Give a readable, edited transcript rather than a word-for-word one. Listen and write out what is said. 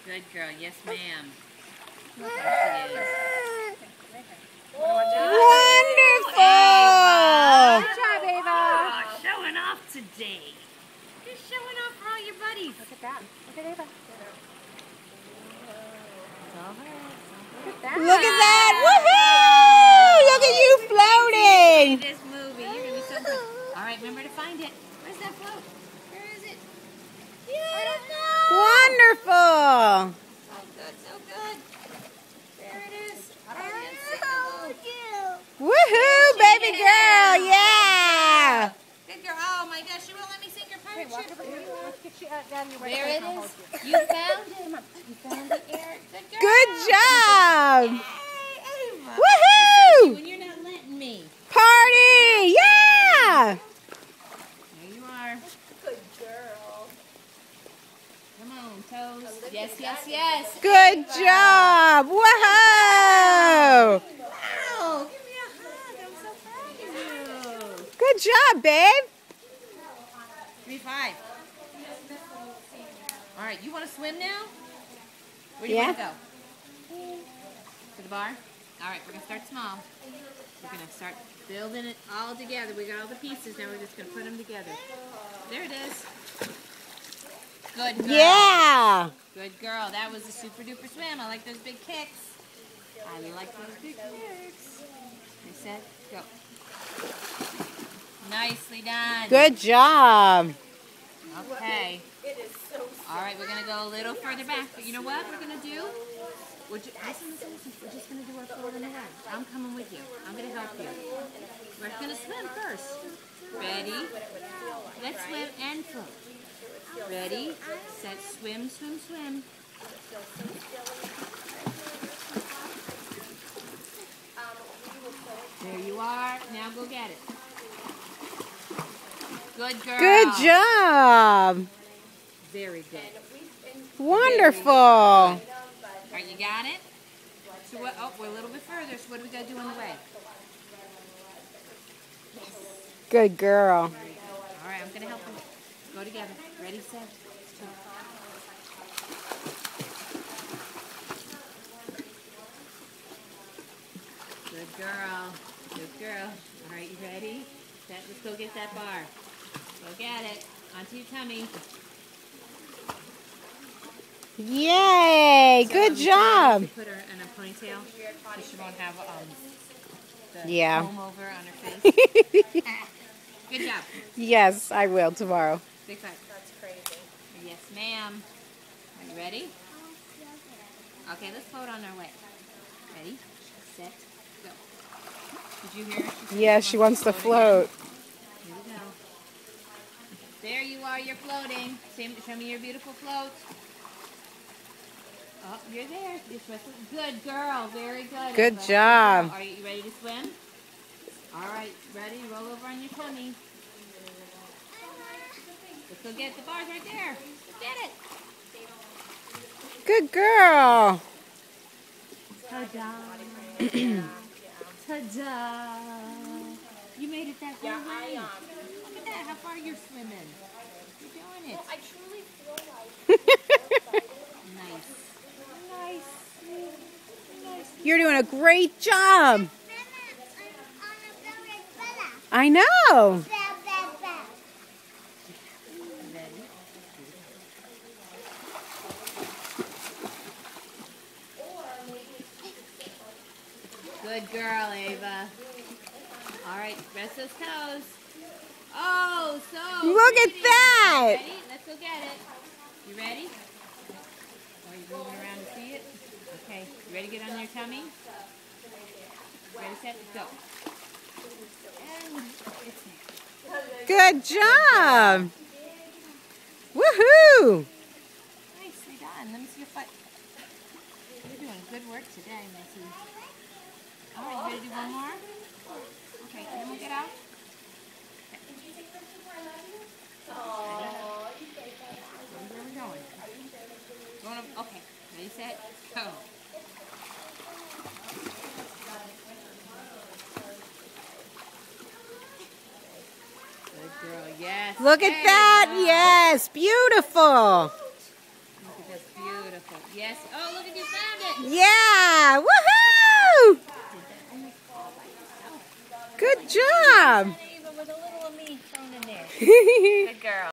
Good girl. Yes, ma'am. There she is. Wonderful! Good job, Ava. Oh, showing off today. You're showing off for all your buddies. Look at that. Look at Ava. Look at that. Look at that! Woohoo! Look at you floating! This movie. You're going to be so good. All right, remember to find it. Where's that float? Where is it? I don't know. Wonderful! So good, so good. There it is. Woohoo, baby girl! Yeah! Good girl. Oh my gosh, she won't let me sing her pirate Walk ship. over here. Let's get you down your way. There it is. You found it. You found the air. Good girl. Good job! Hey, Ava. Woohoo! When you're not letting me. Party! Yeah! There you are. Good girl. Come on, toes. Yes, yes, yes. Good job! Whoa! Wow. Give me a hug. I'm so proud of you. Good job, babe! 3-5. All right, you want to swim now? Where do you Yeah. want to go? To the bar? All right, we're going to start small. We're going to start building it all together. We got all the pieces. Now we're just going to put them together. There it is. Good girl. Yeah! Good girl. That was a super duper swim. I like those big kicks. I like those big kicks. They said, go. Nicely done. Good job! Okay. All right, we're going to go a little further back. But you know what we're going to do? Listen. We're just going to do our float in the way. I'm coming with you. I'm going to help you. We're going to swim first. Ready? Let's swim and float. Ready, set, swim, swim, swim. There you are. Now go get it. Good girl. Good job! Very good. Wonderful! All right, you got it? So what? Oh, we're a little bit further. So what do we got to do on the way? Good girl. All right, I'm going to help you. Go together. Ready, set, two. Good girl. Good girl. All right, you ready? Set, let's go get that bar. Go get it. Onto your tummy. Yay! Good job! Put her in a ponytail so she won't have the Yeah. comb over on her face. Good job. Yes, I will tomorrow. Big five. That's crazy. Yes, ma'am. Are you ready? Okay, let's float on our way. Ready, set, go. Did you hear her? Yeah, she wants to float. Here we go. There you are, you're floating. Show me your beautiful float. Oh, you're there. You're good girl. Very good. Good Ava. job. Are you ready to swim? All right, ready? Roll over on your tummy. Let's go get the bars right there. Let's get it. Good girl! Ta-da. Ta-da. You made it that far. Yeah, look at that, how far you're swimming. You're doing it. I truly feel like Nice. You're doing a great job! I know! Good girl, Ava. All right, rest those toes. Oh, so Look at pretty. that! Ready? Let's go get it. You ready? Are you moving around to see it? Okay. You ready to get on your tummy? Ready, set, go. And it's there. Good job! Woohoo! Nicely done. Let me see your foot. You're doing good work today, Missy. All right, you ready to do one more? Okay, then we'll get out. Where are we going? Okay, ready, set, go. Good girl, yes. Look at There you that! go. Yes! Beautiful! Look at this, beautiful. careful. Yes. Oh, look at you found it. Yeah! Woohoo! Good job! Ava with a little of me thrown in there. Good girl.